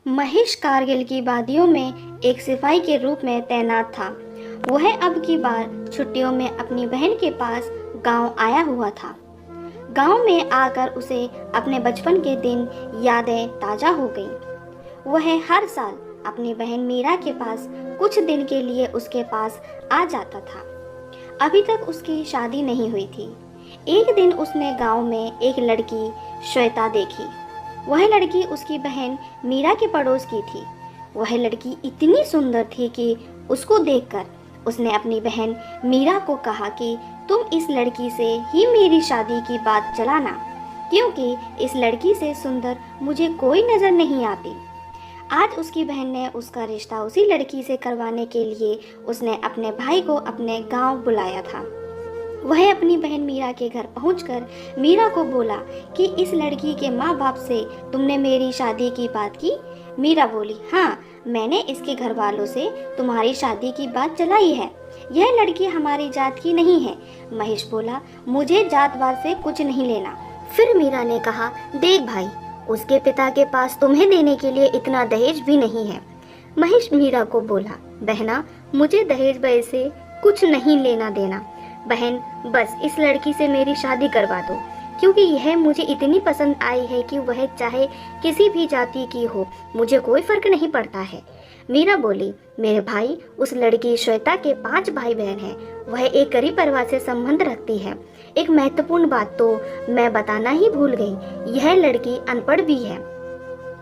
महेश कारगिल की वादियों में एक सिपाही के रूप में तैनात था। वह अब की बार छुट्टियों में अपनी बहन के पास गांव आया हुआ था। गांव में आकर उसे अपने बचपन के दिन यादें ताज़ा हो गईं। वह हर साल अपनी बहन मीरा के पास कुछ दिन के लिए उसके पास आ जाता था। अभी तक उसकी शादी नहीं हुई थी। एक दिन उसने गांव में एक लड़की श्वेता देखी। वह लड़की उसकी बहन मीरा के पड़ोस की थी। वह लड़की इतनी सुंदर थी कि उसको देखकर उसने अपनी बहन मीरा को कहा कि तुम इस लड़की से ही मेरी शादी की बात चलाना, क्योंकि इस लड़की से सुंदर मुझे कोई नज़र नहीं आती। आज उसकी बहन ने उसका रिश्ता उसी लड़की से करवाने के लिए उसने अपने भाई को अपने गांव बुलाया था। वह अपनी बहन मीरा के घर पहुंचकर मीरा को बोला कि इस लड़की के माँ बाप से तुमने मेरी शादी की बात की। मीरा बोली, हाँ, मैंने इसके घर वालों से तुम्हारी शादी की बात चलाई है। यह लड़की हमारी जात की नहीं है। महेश बोला, मुझे जातवाद से कुछ नहीं लेना। फिर मीरा ने कहा, देख भाई, उसके पिता के पास तुम्हें देने के लिए इतना दहेज भी नहीं है। महेश मीरा को बोला, बहना, मुझे दहेज वैसे कुछ नहीं लेना देना। बहन, बस इस लड़की से मेरी शादी करवा दो, क्योंकि यह मुझे इतनी पसंद आई है कि वह चाहे किसी भी जाति की हो, मुझे कोई फर्क नहीं पड़ता है। मीरा बोली, मेरे भाई, उस लड़की श्वेता के 5 भाई बहन हैं। वह एक गरीब परिवार से संबंध रखती है। एक महत्वपूर्ण बात तो मैं बताना ही भूल गई, यह लड़की अनपढ़ भी है।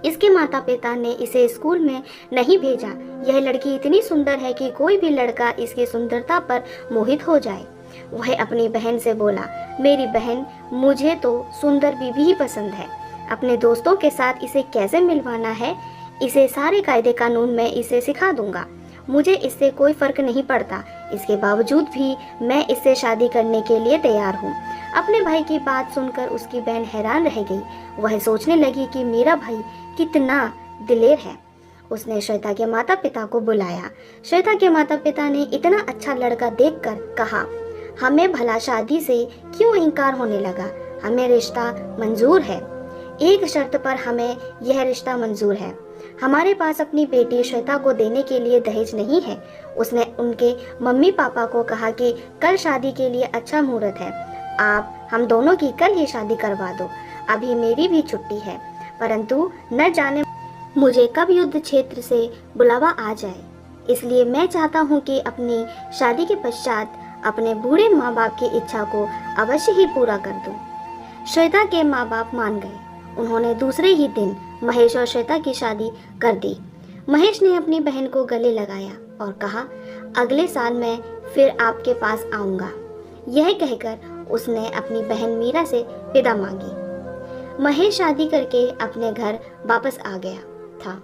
इसके माता पिता ने इसे स्कूल में नहीं भेजा। यह लड़की इतनी सुंदर है कि कोई भी लड़का इसकी सुंदरता पर मोहित हो जाए। वह अपनी बहन से बोला, मेरी बहन, मुझे तो सुंदर बीबी ही पसंद है। अपने दोस्तों के साथ इसे कैसे मिलवाना है, इसे सारे कायदे कानून मैं इसे सिखा दूंगा। मुझे इससे कोई फर्क नहीं पड़ता। इसके बावजूद भी मैं इससे शादी करने के लिए तैयार हूँ। अपने भाई की बात सुनकर उसकी बहन हैरान रह गई। वह सोचने लगी कि मेरा भाई कितना दिलेर है। उसने श्वेता के माता पिता को बुलाया। श्वेता के माता पिता ने इतना अच्छा लड़का देखकर कहा, हमें भला शादी से क्यों इनकार होने लगा? हमें रिश्ता मंजूर है। एक शर्त पर हमें यह रिश्ता मंजूर है। हमारे पास अपनी बेटी श्वेता को देने के लिए दहेज नहीं है। उसने उनके मम्मी पापा को कहा कि कल शादी के लिए अच्छा मुहूर्त है। आप हम दोनों की कल ही शादी करवा दो। अभी मेरी भी छुट्टी है, परंतु न जाने मुझे कब युद्ध क्षेत्र से बुलावा आ जाए। इसलिए मैं चाहता हूँ कि अपनी शादी के पश्चात अपने बूढ़े माँ बाप की इच्छा को अवश्य ही पूरा कर दूं। श्वेता के माँ बाप मान गए। उन्होंने दूसरे ही दिन महेश और श्वेता की शादी कर दी। महेश ने अपनी बहन को गले लगाया और कहा, अगले साल मैं फिर आपके पास आऊँगा। यह कहकर उसने अपनी बहन मीरा से विदा मांगी। महेश शादी करके अपने घर वापस आ गया था।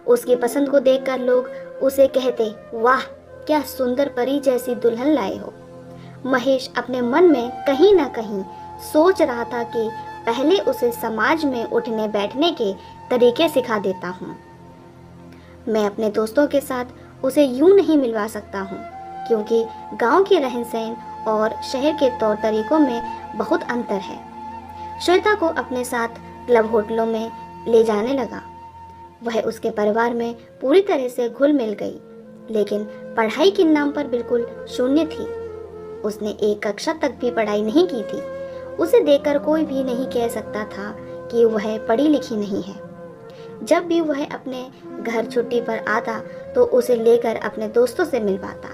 उसकी पसंद को देखकर लोग उसे कहते, वाह, क्या सुंदर परी जैसी दुल्हन लाए हो। महेश अपने मन में कहीं ना कहीं सोच रहा था कि पहले उसे समाज में उठने बैठने के तरीके सिखा देता हूँ। मैं अपने दोस्तों के साथ उसे यूं नहीं मिलवा सकता हूँ, क्योंकि गांव के रहन सहन और शहर के तौर तरीकों में बहुत अंतर है। श्वेता को अपने साथ क्लब होटलों में ले जाने लगा। वह उसके परिवार में पूरी तरह से घुल मिल गई, लेकिन पढ़ाई के नाम पर बिल्कुल शून्य थी। उसने एक कक्षा तक भी पढ़ाई नहीं की थी। उसे देखकर कोई भी नहीं कह सकता था कि वह पढ़ी लिखी नहीं है। जब भी वह अपने घर छुट्टी पर आता तो उसे लेकर अपने दोस्तों से मिलवाता।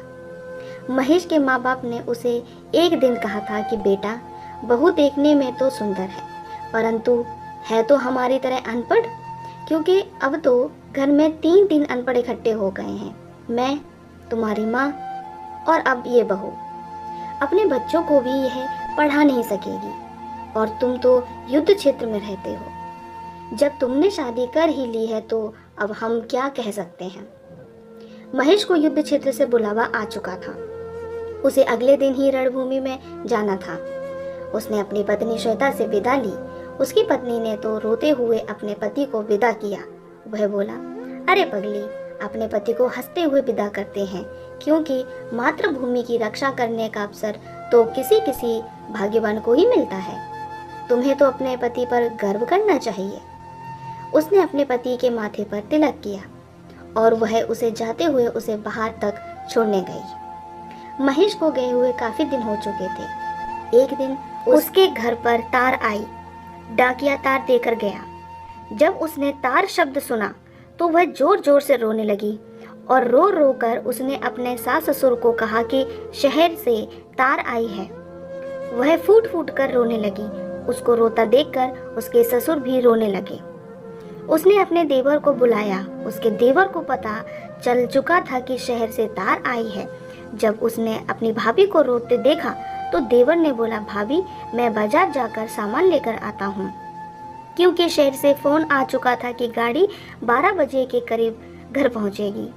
महेश के माँ बाप ने उसे एक दिन कहा था कि बेटा, बहू देखने में तो सुंदर है, परंतु है तो हमारी तरह अनपढ़, क्योंकि अब तो घर में 3 अनपढ़ इकट्ठे हो गए हैं। मैं, तुम्हारी माँ और अब ये बहू। अपने बच्चों को भी यह पढ़ा नहीं सकेगी, और तुम तो युद्ध क्षेत्र में रहते हो। जब तुमने शादी कर ही ली है तो अब हम क्या कह सकते हैं। महेश को युद्ध क्षेत्र से बुलावा आ चुका था। उसे अगले दिन ही रणभूमि में जाना था। उसने अपनी पत्नी श्वेता से विदा ली। उसकी पत्नी ने तो रोते हुए अपने पति को विदा किया। वह बोला, अरे पगली, अपने पति को हंसते हुए विदा करते हैं, क्योंकि मातृभूमि की रक्षा करने का अवसर तो किसी किसी भाग्यवान को ही मिलता है। तुम्हें तो अपने पति पर गर्व करना चाहिए। उसने अपने पति के माथे पर तिलक किया और वह उसे जाते हुए उसे बाहर तक छोड़ने गई। महेश को गए हुए काफी दिन हो चुके थे। एक दिन उसके घर पर तार आई। डाकिया तार देकर गया। जब उसने तार शब्द सुना तो वह जोर जोर से रोने लगी और रो रो कर उसने अपने सास ससुर को कहा कि शहर से तार आई है। वह फूट फूट कर रोने लगी। उसको रोता देखकर उसके ससुर भी रोने लगे। उसने अपने देवर को बुलाया। उसके देवर को पता चल चुका था कि शहर से तार आई है। जब उसने अपनी भाभी को रोते देखा तो देवर ने बोला, भाभी मैं बाजार जाकर सामान लेकर आता हूँ, क्योंकि शहर से फोन आ चुका था कि गाड़ी 12 बजे के करीब घर पहुँचेगी।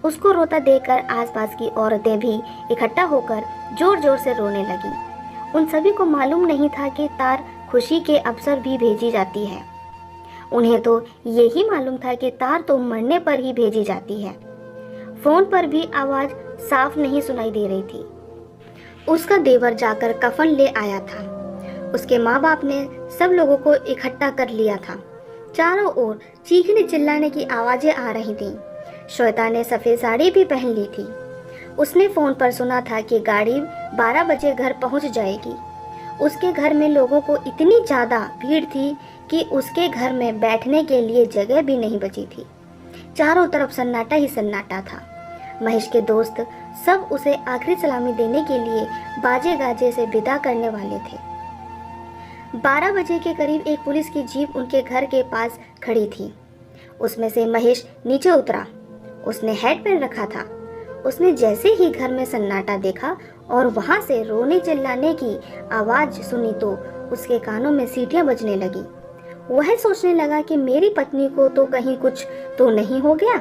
उसको रोता देखकर आसपास की औरतें भी इकट्ठा होकर जोर जोर से रोने लगी। उन सभी को मालूम नहीं था कि तार खुशी के अवसर भी भेजी जाती है। उन्हें तो यही मालूम था कि तार तो मरने पर ही भेजी जाती है। फोन पर भी आवाज साफ नहीं सुनाई दे रही थी। उसका देवर जाकर कफन ले आया था। उसके माँ बाप ने सब लोगों को इकट्ठा कर लिया था। चारों ओर चीखने चिल्लाने की आवाजें आ रही थीं। श्वेता ने सफ़ेद साड़ी भी पहन ली थी। उसने फ़ोन पर सुना था कि गाड़ी 12 बजे घर पहुंच जाएगी। उसके घर में लोगों को इतनी ज़्यादा भीड़ थी कि उसके घर में बैठने के लिए जगह भी नहीं बची थी। चारों तरफ सन्नाटा ही सन्नाटा था। महेश के दोस्त सब उसे आखिरी सलामी देने के लिए बाजे गाजे से विदा करने वाले थे। 12 बजे के करीब एक पुलिस की जीप उनके घर के पास खड़ी थी। उसमें से महेश नीचे उतरा। उसने हैट पहन रखा था। उसने जैसे ही घर में सन्नाटा देखा और वहां से रोने चिल्लाने की आवाज सुनी तो उसके कानों में सीटियां बजने लगी। वह सोचने लगा कि मेरी पत्नी को तो कहीं कुछ तो नहीं हो गया,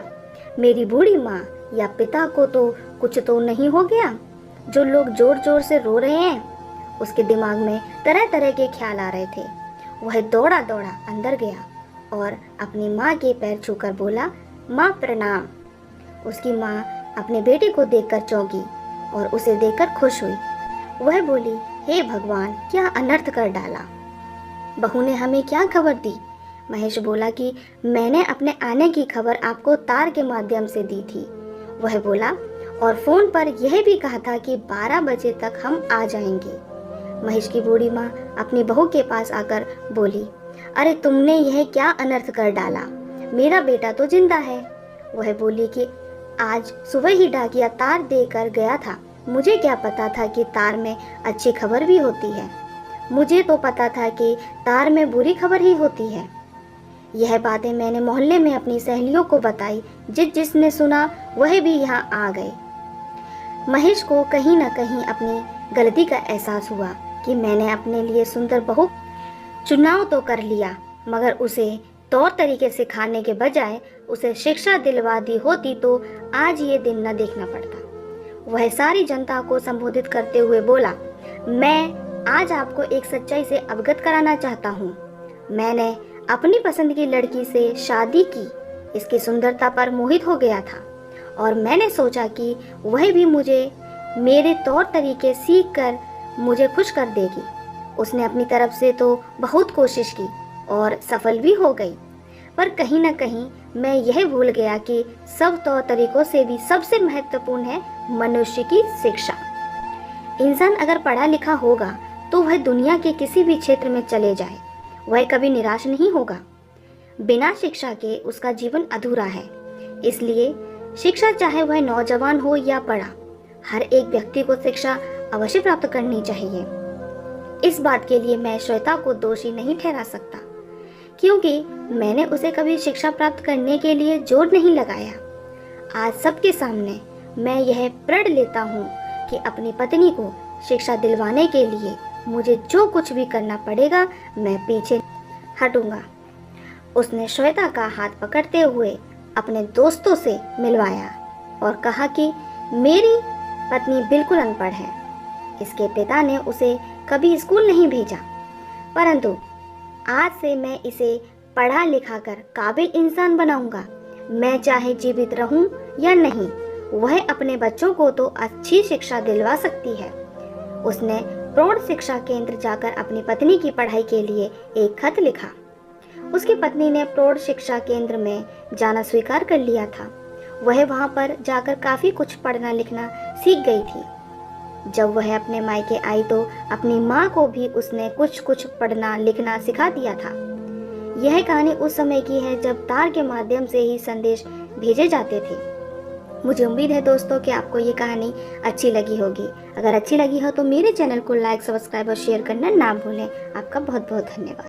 मेरी बूढ़ी माँ या पिता को तो कुछ तो नहीं हो गया, जो लोग जोर जोर से रो रहे हैं। उसके दिमाग में तरह तरह के ख्याल आ रहे थे। वह दौड़ा दौड़ा अंदर गया और अपनी माँ के पैर छूकर बोला, माँ प्रणाम। उसकी माँ अपने बेटे को देखकर चौंकी और उसे देखकर खुश हुई। वह बोली, हे भगवान, क्या अनर्थ कर डाला। बहू ने हमें क्या खबर दी? महेश बोला कि मैंने अपने आने की खबर आपको तार के माध्यम से दी थी। वह बोला, और फोन पर यह भी कहा था कि 12 बजे तक हम आ जाएंगे। महेश की बूढ़ी माँ अपनी बहू के पास आकर बोली, अरे तुमने यह क्या अनर्थ कर डाला, मेरा बेटा तो जिंदा है। वह बोली कि आज सुबह ही डाकिया तार देकर गया था। मुझे क्या पता था कि तार में अच्छी खबर भी होती है। मुझे तो पता था कि तार में बुरी खबर ही होती है। यह बातें मैंने मोहल्ले में अपनी सहेलियों को बताई। जिसने सुना वह भी यहाँ आ गए। महेश को कहीं न कहीं अपनी गलती का एहसास हुआ कि मैंने अपने लिए सुंदर बहू चुनाव तो कर लिया, मगर उसे तौर तरीके सिखाने के बजाय उसे शिक्षा दिलवा दी होती तो आज ये दिन न देखना पड़ता। वह सारी जनता को संबोधित करते हुए बोला, मैं आज आपको एक सच्चाई से अवगत कराना चाहता हूँ। मैंने अपनी पसंद की लड़की से शादी की। इसकी सुंदरता पर मोहित हो गया था और मैंने सोचा कि वह भी मुझे मेरे तौर तरीके सीख कर मुझे खुश कर देगी। उसने अपनी तरफ से तो बहुत कोशिश की और सफल भी हो गई, पर कहीं न कहीं मैं यह भूल गया कि सब तौर तरीकों से भी सबसे महत्वपूर्ण है मनुष्य की शिक्षा। इंसान अगर पढ़ा लिखा होगा तो वह दुनिया के किसी भी क्षेत्र में चले जाए, वह कभी निराश नहीं होगा। बिना शिक्षा के उसका जीवन अधूरा है। इसलिए शिक्षा, चाहे वह नौजवान हो या बड़ा, हर एक व्यक्ति को शिक्षा अवश्य प्राप्त करनी चाहिए। इस बात के लिए मैं श्वेता को दोषी नहीं ठहरा सकता, क्योंकि मैंने उसे कभी शिक्षा प्राप्त करने के लिए जोर नहीं लगाया। आज सबके सामने मैं यह प्रण लेता हूँ कि अपनी पत्नी को शिक्षा दिलवाने के लिए मुझे जो कुछ भी करना पड़ेगा, मैं पीछे हटूंगा। उसने श्वेता का हाथ पकड़ते हुए अपने दोस्तों से मिलवाया और कहा कि मेरी पत्नी बिल्कुल अनपढ़ है। इसके पिता ने उसे कभी स्कूल नहीं भेजा, परंतु आज से मैं इसे पढ़ा लिखा कर काबिल इंसान बनाऊंगा। मैं चाहे जीवित रहूं या नहीं, वह अपने बच्चों को तो अच्छी शिक्षा दिलवा सकती है। उसने प्रौढ़ शिक्षा केंद्र जाकर अपनी पत्नी की पढ़ाई के लिए एक खत लिखा। उसकी पत्नी ने प्रौढ़ शिक्षा केंद्र में जाना स्वीकार कर लिया था। वह वहां पर जाकर काफ़ी कुछ पढ़ना लिखना सीख गई थी। जब वह अपने मायके आई तो अपनी माँ को भी उसने कुछ कुछ पढ़ना लिखना सिखा दिया था। यह कहानी उस समय की है जब तार के माध्यम से ही संदेश भेजे जाते थे। मुझे उम्मीद है दोस्तों कि आपको ये कहानी अच्छी लगी होगी। अगर अच्छी लगी हो तो मेरे चैनल को लाइक, सब्सक्राइब और शेयर करना ना भूलें। आपका बहुत बहुत धन्यवाद।